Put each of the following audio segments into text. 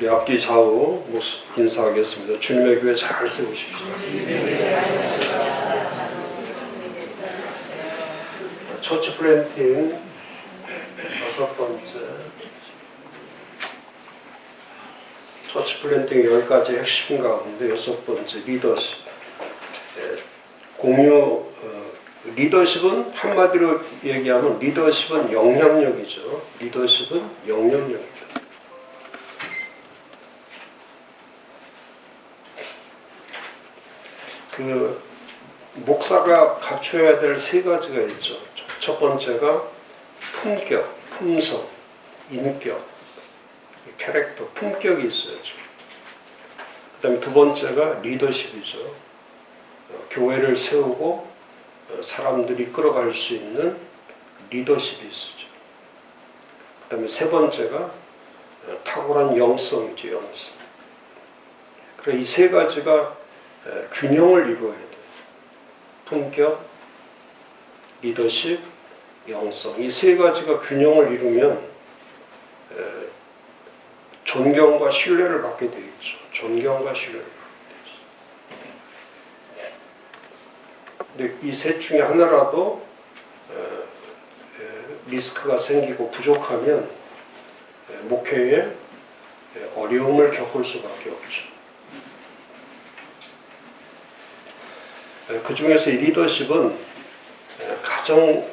우리 앞뒤 좌우 모습 인사하겠습니다. 주님의 교회 잘 세우십시오. 처치 플랜팅 6번째. 처치 플랜팅 10가지 핵심 가운데 6번째 리더십. 공유 리더십은 한마디로 얘기하면 리더십은 영향력이죠. 리더십은 영향력입니다. 그 목사가 갖춰야 될 3가지가 있죠. 첫 번째가 품격, 품성, 인격, 캐릭터, 품격이 있어야죠. 그 다음에 두 번째가 리더십이죠. 교회를 세우고 사람들이 이끌어갈 수 있는 리더십이 있어죠. 그 다음에 세 번째가 탁월한 영성이죠. 영성. 그래서 이 3가지가 균형을 이루어야 돼요. 품격, 리더십, 영성. 이 3가지가 균형을 이루면 존경과 신뢰를 받게 되겠죠. 존경과 신뢰를 받게 되죠. 근데 이 셋 중에 하나라도 리스크가 생기고 부족하면 목회에 어려움을 겪을 수밖에 없죠. 그 중에서 이 리더십은 가장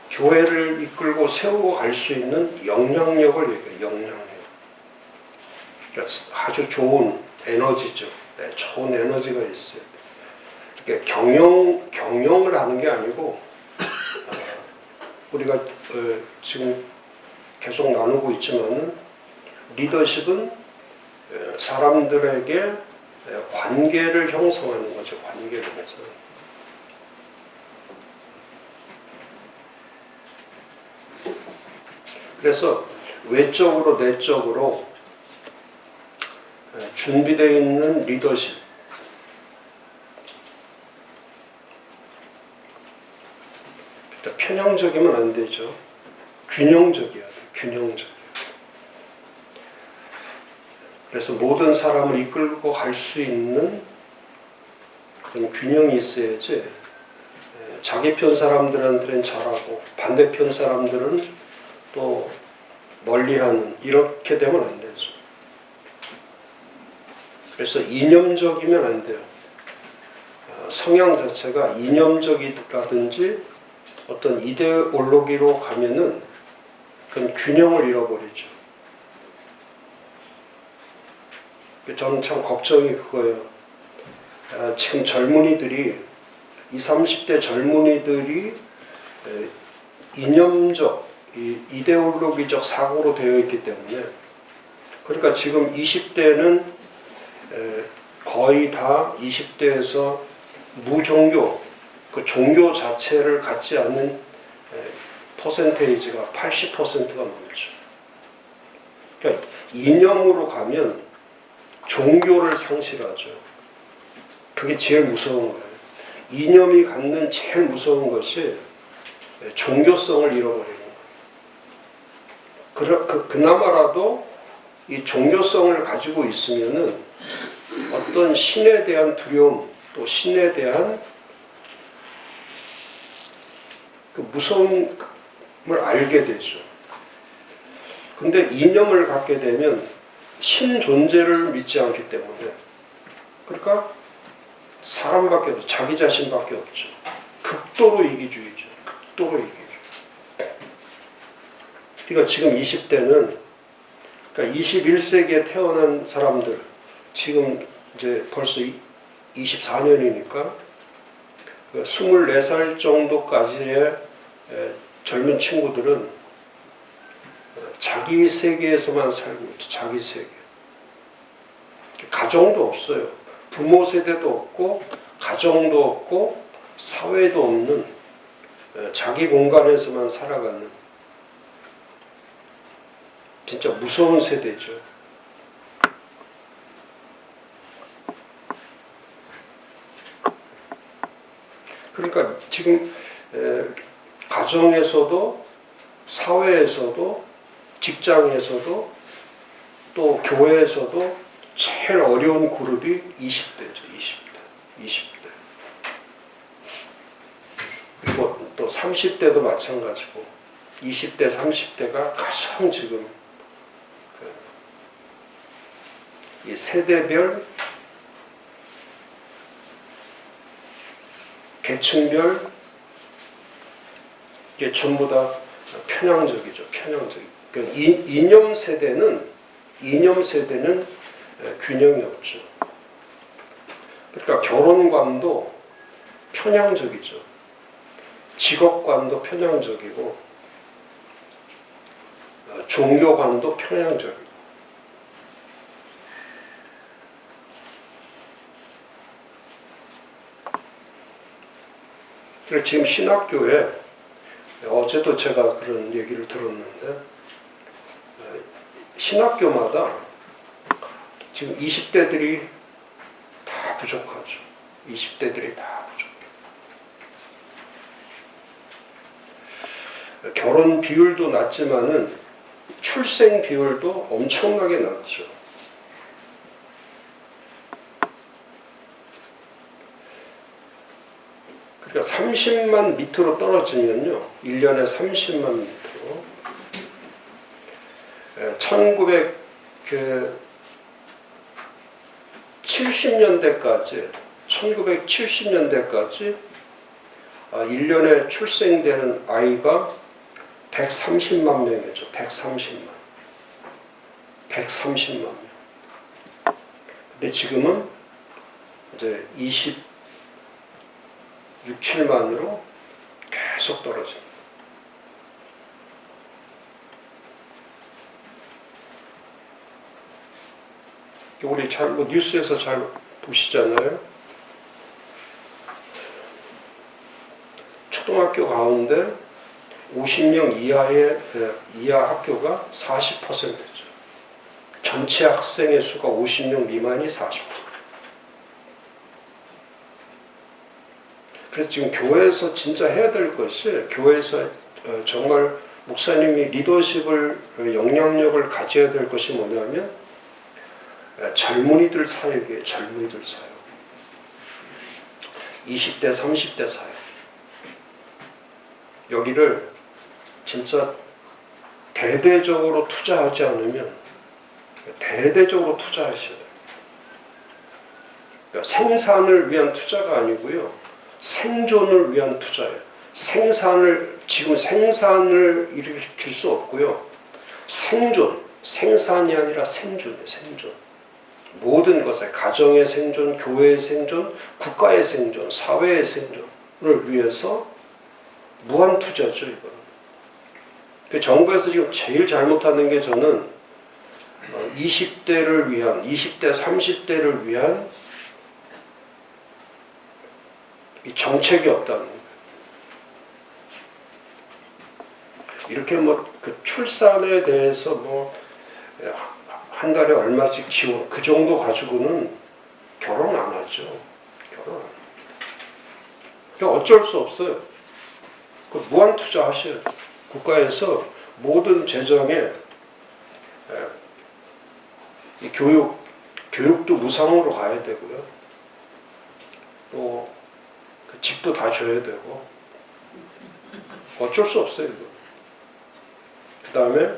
교회를 이끌고 세우고 갈 수 있는 영향력을 얘기해요. 영향력. 그러니까 아주 좋은 에너지죠. 좋은 에너지가 있어요. 그러니까 경영을 하는 게 아니고 우리가 지금 계속 나누고 있지만 리더십은 사람들에게 관계를 형성하는 거죠. 관계를 형성하는. 그래서 외적으로 내적으로 준비되어 있는 리더십. 편향적이면 안 되죠. 균형적이어야 돼요. 균형적이어야 돼요. 그래서 모든 사람을 이끌고 갈 수 있는 그런 균형이 있어야지 자기 편 사람들한테는 잘하고 반대편 사람들은 또 멀리하는 이렇게 되면 안 되죠. 그래서 이념적이면 안 돼요. 성향 자체가 이념적이라든지 어떤 이데올로기로 가면은 그건 균형을 잃어버리죠. 저는 참 걱정이 그거예요. 지금 젊은이들이 20, 30대 젊은이들이 이념적, 이데올로기적 사고로 되어 있기 때문에 그러니까 지금 20대는 거의 다 20대에서 무종교, 그 종교 자체를 갖지 않는 퍼센테이지가 80%가 넘죠. 그러니까 이념으로 가면 종교를 상실하죠. 그게 제일 무서운 거예요. 이념이 갖는 제일 무서운 것이 종교성을 잃어버리는 거예요. 그나마라도 이 종교성을 가지고 있으면은 어떤 신에 대한 두려움, 또 신에 대한 그 무서움을 알게 되죠. 근데 이념을 갖게 되면 신 존재를 믿지 않기 때문에 그러니까 사람밖에 없죠. 자기 자신밖에 없죠. 극도로 이기주의죠. 극도로 이기주의. 그러니까 지금 20대는 그러니까 21세기에 태어난 사람들 지금 이제 벌써 24년이니까 24살 정도까지의 젊은 친구들은 자기 세계에서만 살고 있죠. 자기 세계. 가정도 없어요. 부모 세대도 없고 가정도 없고 사회도 없는 자기 공간에서만 살아가는 진짜 무서운 세대죠. 그러니까 지금 가정에서도 사회에서도 직장에서도 또 교회에서도 제일 어려운 그룹이 20대죠. 20대. 그리고 또 30대도 마찬가지고 20대, 30대가 가장 지금 이 세대별, 계층별 이게 전부 다 편향적이죠. 편향적. 그러니까 이념 세대는 균형이 없죠. 그러니까 결혼관도 편향적이죠. 직업관도 편향적이고 종교관도 편향적이고. 그래서 지금 신학교에 어제도 제가 그런 얘기를 들었는데 신학교마다 지금 20대들이 다 부족하죠. 20대들이 다 부족해요. 결혼 비율도 낮지만은 출생 비율도 엄청나게 낮죠. 그러니까 30만 밑으로 떨어지면요. 1년에 30만 밑으로 1970년대까지 1년에 출생되는 아이가 130만 명이죠. 130만 명. 근데 지금은 이제 26, 7만으로 계속 떨어집니다. 우리 뉴스에서 잘 보시잖아요. 초등학교 가운데 50명 이하 학교가 40%죠. 전체 학생의 수가 50명 미만이 40%. 그래서 지금 교회에서 진짜 해야 될 것이, 교회에서 정말 목사님이 리더십을, 영향력을 가져야 될 것이 뭐냐면 젊은이들 사역이에요. 젊은이들 사역. 20대, 30대 사역. 여기를 진짜 대대적으로 투자하지 않으면, 대대적으로 투자하셔야 돼요. 그러니까 생산을 위한 투자가 아니고요. 생존을 위한 투자예요. 지금 생산을 일으킬 수 없고요. 생산이 아니라 생존이에요. 생존. 모든 것에, 가정의 생존, 교회의 생존, 국가의 생존, 사회의 생존을 위해서 무한 투자죠, 이거는. 정부에서 지금 제일 잘못하는 게 저는 20대, 30대를 위한 이 정책이 없다는 거예요. 이렇게 그 출산에 대해서 한 달에 얼마씩 지원, 그 정도 가지고는 결혼 안 하죠. 결혼 안 해요. 그러니까 어쩔 수 없어요. 무한 투자하셔야 돼요. 국가에서 모든 재정에 이 교육도 무상으로 가야 되고요. 또 그 집도 다 줘야 되고 어쩔 수 없어요. 그 다음에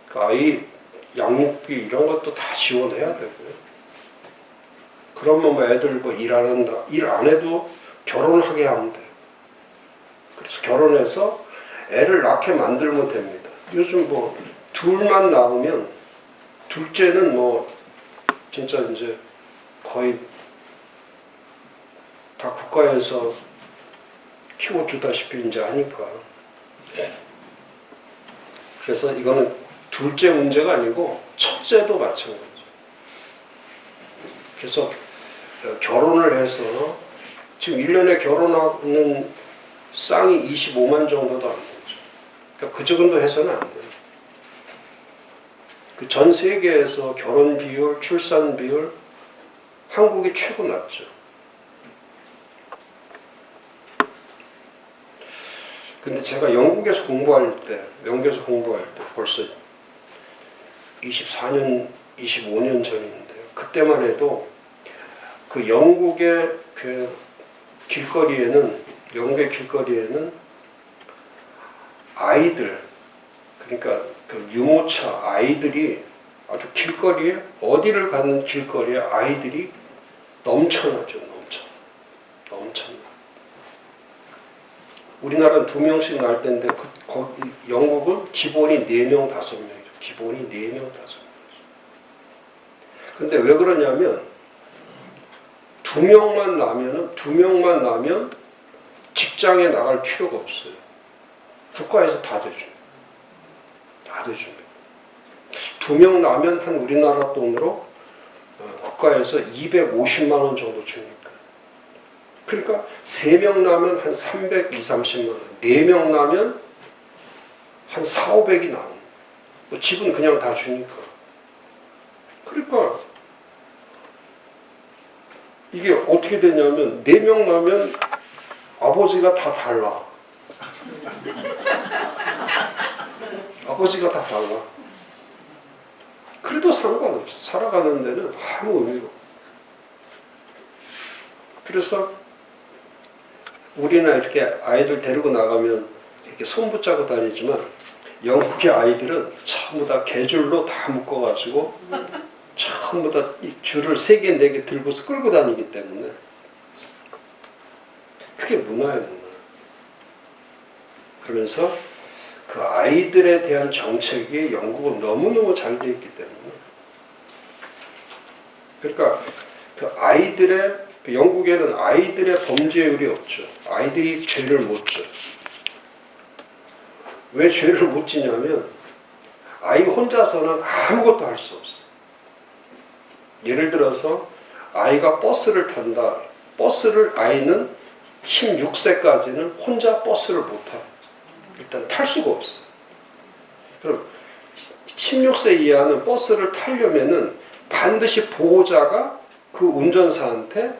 그 아이 양육비 이런 것도 다 지원해야 되고요. 그러면 애들 일 안 한다. 일 안 해도 결혼하게 하면 돼요. 그래서 결혼해서 애를 낳게 만들면 됩니다. 요즘 둘만 낳으면 둘째는 진짜 이제 거의 다 국가에서 키워주다시피 이제 하니까. 그래서 이거는 둘째 문제가 아니고 첫째도 마찬가지죠. 그래서 결혼을 해서 지금 1년에 결혼하는 쌍이 25만 정도도 안 되죠. 그러니까 그 정도 해서는 안 돼요. 전 세계에서 결혼 비율, 출산 비율 한국이 최고 낮죠. 근데 제가 영국에서 공부할 때 벌써 24년, 25년 전인데요. 그때만 해도 그 영국의 그 영국의 길거리에는 아이들, 그러니까 그 유모차 아이들이 아주 길거리에, 어디를 가는 길거리에 아이들이 넘쳐나죠. 넘쳐나. 우리나라는 2명씩 날 때인데 거기 영국은 기본이 4명, 5명이죠. 기본이 4명, 5명이죠. 근데 왜 그러냐면 2명만 나면 직장에 나갈 필요가 없어요. 국가에서 다 대줍니다. 2명 나면 한 우리나라 돈으로 국가에서 250만 원 정도 주니까. 그러니까 3명 나면 한 300, 30만 원. 4명 나면 한 4, 500이 나오는. 집은 그냥 다 주니까. 그러니까 이게 어떻게 되냐면 4명 나면 아버지가 다 달라. 아버지가 다 달라. 그래도 상관없어. 살아가는 데는 아무 의미가 없어. 그래서 우리는 이렇게 아이들 데리고 나가면 이렇게 손 붙잡고 다니지만 영국의 아이들은 전부 다 개줄로 다 묶어가지고 전부 다 이 줄을 3개, 4개 들고서 끌고 다니기 때문에 그게 문화예요, 문화. 그러면서 그 아이들에 대한 정책이 영국은 너무너무 잘 되어 있기 때문에 그러니까 그 영국에는 아이들의 범죄율이 없죠. 아이들이 죄를 못 져요. 왜 죄를 못 지냐면 아이 혼자서는 아무것도 할 수 없어요. 예를 들어서 아이가 버스를 탄다. 아이는 16세까지는 혼자 버스를 못 타요. 일단 탈 수가 없어요. 그럼 16세 이하는 버스를 타려면은 반드시 보호자가 그 운전사한테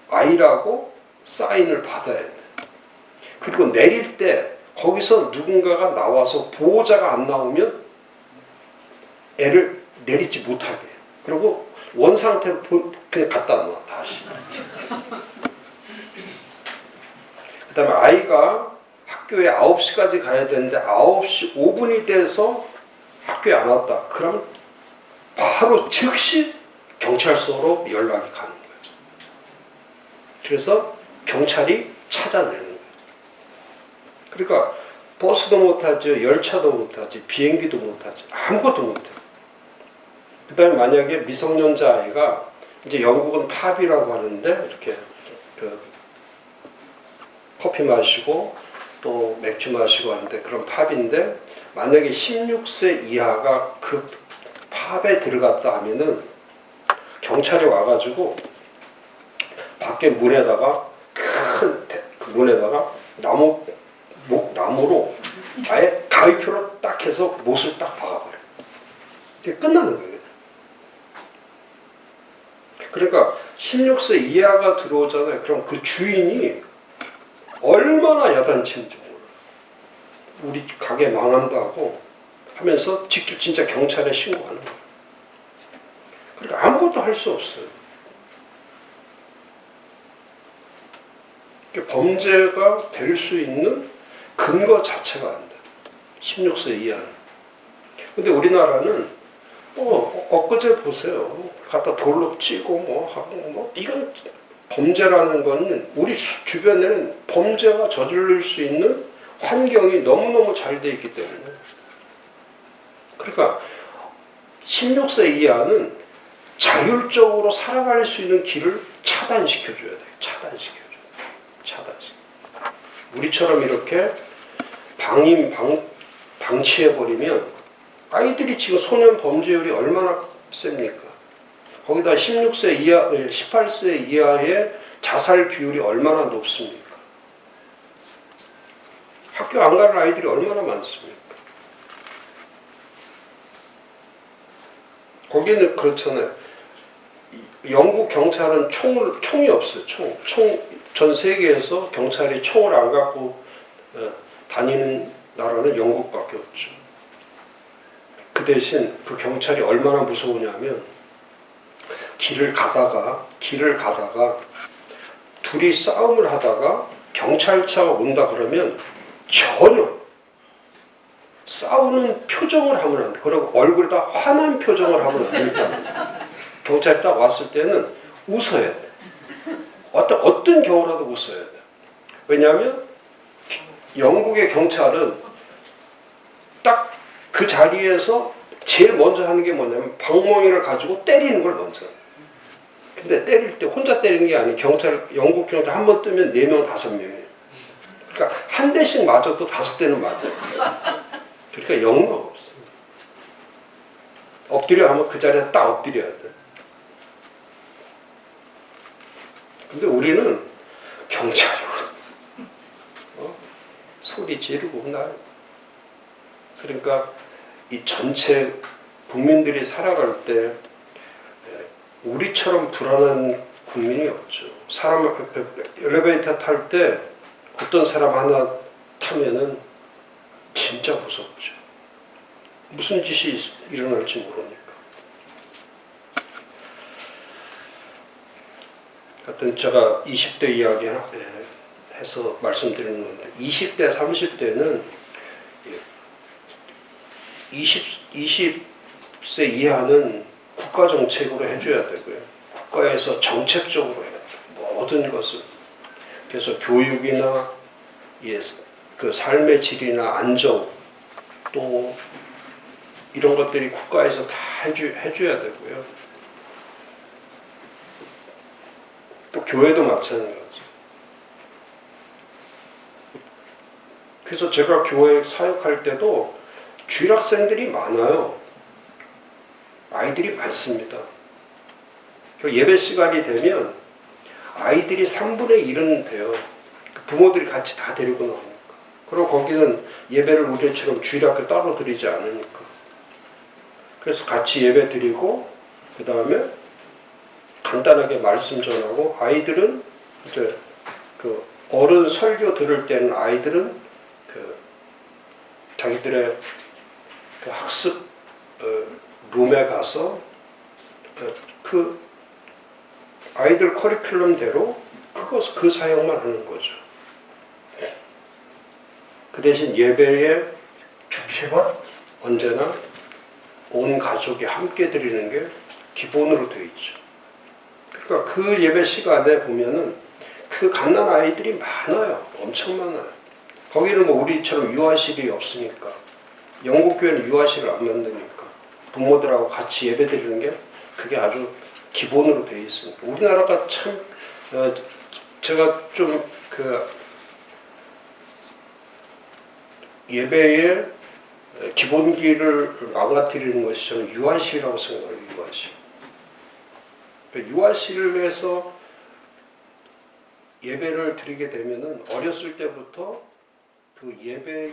아이라고 사인을 받아야 돼요. 그리고 내릴 때 거기서 누군가가 나와서 보호자가 안 나오면 애를 내리지 못하게 해요. 그리고 원상태로 그냥 갖다 놔 다시. 그 다음에 아이가 학교에 9시까지 가야 되는데 9시 5분이 돼서 학교에 안 왔다. 그러면 바로 즉시 경찰서로 연락이 가는 거예요. 그래서 경찰이 찾아내는 거예요. 그러니까 버스도 못하죠, 열차도 못하지, 비행기도 못하지, 아무것도 못해요. 그 다음에 만약에 미성년자 아이가, 이제 영국은 팝이라고 하는데 이렇게 그 커피 마시고 또 맥주 마시고 하는데 그런 팝인데, 만약에 16세 이하가 그 팝에 들어갔다 하면은 경찰이 와가지고 밖에 문에다가 그 문에다가 나무로 아예 가위표로 딱 해서 못을 딱 박아버려요. 이게 끝나는 거예요. 그러니까 16세 이하가 들어오잖아요. 그럼 그 주인이 얼마나 야단치는지 몰라요. 우리 가게 망한다고 하면서 직접 진짜 경찰에 신고하는 거예요. 그러니까 아무것도 할 수 없어요. 범죄가 될 수 있는 근거 자체가 안 돼. 16세 이하는. 근데 우리나라는 엊그제 보세요. 갖다 돌로 찌고 뭐 하고 이건 범죄라는 거는 우리 주변에는 범죄가 저지를 수 있는 환경이 너무너무 잘 돼 있기 때문에. 그러니까 16세 이하는 자율적으로 살아갈 수 있는 길을 차단시켜줘야 돼요. 차단시켜. 우리처럼 이렇게 방치해버리면 아이들이 지금 소년 범죄율이 얼마나 셉니까? 거기다 16세 이하, 18세 이하의 자살 비율이 얼마나 높습니까? 학교 안 가는 아이들이 얼마나 많습니까? 거기는 그렇잖아요. 영국 경찰은 총이 없어요. 전 세계에서 경찰이 총을 안 갖고 다니는 나라는 영국밖에 없죠. 그 대신 그 경찰이 얼마나 무서우냐면 길을 가다가 둘이 싸움을 하다가 경찰차가 온다 그러면 전혀 싸우는 표정을 하면 안 돼. 그리고 얼굴에다 화난 표정을 하면 안 됩니다. 경찰이 딱 왔을 때는 웃어야 돼. 어떤 경우라도 웃어야 돼. 왜냐하면 영국의 경찰은 딱 그 자리에서 제일 먼저 하는 게 뭐냐면 방망이를 가지고 때리는 걸 먼저 해요. 근데 때릴 때 혼자 때리는 게 아니에요. 영국 경찰 한 번 뜨면 4명, 5명이에요. 그러니까 한 대씩 맞아도 5대는 맞아요. 그러니까 영웅가 없어요. 엎드려 하면 그 자리에 딱 엎드려야 돼. 근데 우리는 경찰이고 소리 지르고 나요. 그러니까 이 전체 국민들이 살아갈 때 우리처럼 불안한 국민이 없죠. 사람 엘리베이터 탈 때 어떤 사람 하나 타면은 진짜 무섭죠. 무슨 짓이 일어날지 모르니까. 하여튼 제가 20대 이야기 해서 말씀드리는 건데 20대, 30대는 20세 이하는 국가 정책으로 해줘야 되고요. 국가에서 정책적으로 해야 돼요. 모든 것을. 그래서 교육이나 그 삶의 질이나 안정 또 이런 것들이 국가에서 다 해줘야 되고요. 또 교회도 마찬가지죠. 그래서 제가 교회 사역할 때도 주일 학생들이 많아요. 아이들이 많습니다. 예배 시간이 되면 아이들이 3분의 1은 돼요. 부모들이 같이 다 데리고 나오니까. 그리고 거기는 예배를 우리처럼 주일학교 따로 드리지 않으니까. 그래서 같이 예배 드리고 그 다음에 간단하게 말씀 전하고 아이들은 이제 그 어른 설교 들을 때는 아이들은 그 자기들의 그 학습 룸에 가서 그 아이들 커리큘럼대로 그 사역만 하는 거죠. 그 대신 예배의 중심은 언제나 온 가족이 함께 드리는 게 기본으로 되어 있죠. 그러니까 그 예배 시간에 보면은 그 갓난 아이들이 많아요. 엄청 많아요. 거기는 뭐 우리처럼 유아실이 없으니까. 영국 교회는 유아실을 안 만드니까 부모들하고 같이 예배 드리는 게 그게 아주 기본으로 되어 있으니까. 우리나라가 참 제가 좀 그 예배의 기본기를 망가뜨리는 것이 저는 유아실이라고 생각해요. 유아실. 유아실에서 예배를 드리게 되면은 어렸을 때부터 그 예배의